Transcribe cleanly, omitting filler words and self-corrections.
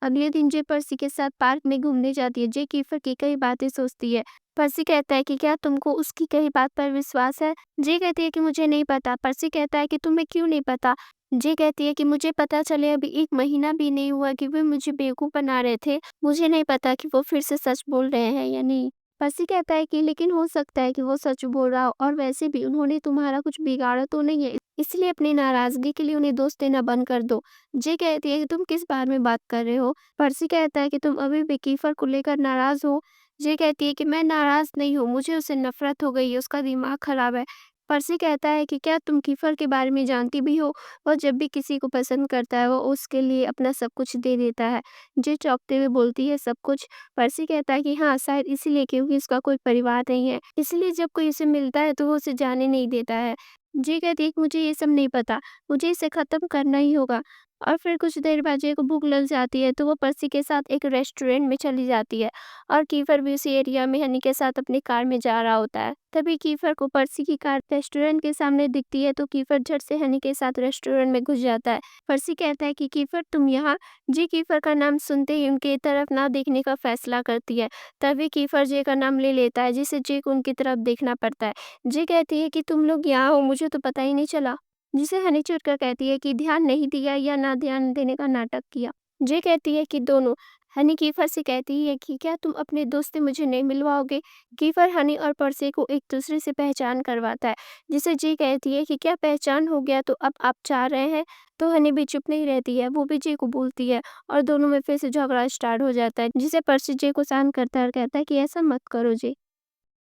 अगले दिन जे पर्सी के साथ पार्क में घूमने जाती है। जे कीफर की कई बातें सोचती है। पर्सी कहता है कि क्या तुमको उसकी कही बात पर विश्वास है? जे कहती है कि मुझे नहीं पता। पर्सी कहता है कि तुम्हें क्यों नहीं पता? जे कहती है कि मुझे पता चले अभी 1 महीना भी नहीं हुआ कि वे मुझे बेवकूफ़ बना रहे थे। मुझे नहीं पता कि वो फिर से सच बोल रहे हैं या नहीं। पर्सी कहता है कि लेकिन हो सकता है कि वो सच बोल रहा हो और वैसे भी उन्होंने तुम्हारा कुछ बिगाड़ा तो नहीं है, इसलिए अपनी नाराज़गी के लिए उन्हें दोष देना बंद कर दो। जे कहती है कि तुम किस बारे में बात कर रहे हो? पर्सी कहता है कि तुम अभी भी कीफर को लेकर नाराज़ हो। जे कहती है कि मैं नाराज़ नहीं हूँ, मुझे उससे नफ़रत हो गई है, उसका दिमाग ख़राब है। पर्सी कहता है कि क्या तुम कीफर के बारे में जानती भी हो? वो जब भी किसी को पसंद करता है, वो उसके लिए अपना सब कुछ दे देता है। जे चौंकते हुए बोलती है, सब कुछ? पर्सी कहता है कि हाँ, शायद इसीलिए क्योंकि उसका कोई परिवार नहीं है। इसलिए जब कोई उसे मिलता है, तो वो उसे जाने नहीं देता है। जे कहती है कि मुझे ये सब नहीं पता, मुझे इसे ख़त्म करना ही होगा। और फिर कुछ देर बाद जे को भूख लग जाती है, तो वो पर्सी के साथ एक रेस्टोरेंट में चली जाती है और कीफर भी उसी एरिया में हनी के साथ अपनी कार में जा रहा होता है। तभी कीफर को पर्सी की कार रेस्टोरेंट के सामने दिखती है, तो कीफर झट से हनी के साथ रेस्टोरेंट में घुस जाता है। पर्सी कहता है कि कीफर तुम यहाँ? जे कीफर का नाम सुनते ही उनकी तरफ ना देखने का फैसला करती है। तभी कीफर जे का नाम ले लेता है, जिससे जे को उनकी तरफ देखना पड़ता है। जे कहती है कि तुम लोग यहाँ हो, मुझे तो पता ही नहीं चला। जिसे हनी चिढ़कर कहती है कि ध्यान नहीं दिया या ना ध्यान देने का नाटक किया। जे कहती है कि दोनों। हनी कीफर से कहती है कि क्या तुम अपने दोस्त से मुझे नहीं मिलवाओगे? कीफर हनी और पर्सी को एक दूसरे से पहचान करवाता है, जिसे जे कहती है कि क्या पहचान हो गया तो अब आप चाह रहे हैं? तो हनी भी चुप नहीं रहती है, वो भी जे को बोलती है और दोनों में फिर से झगड़ा स्टार्ट हो जाता है, जिसे पर्सी जे को शांत करता है और कहता है कि ऐसा मत करो जे।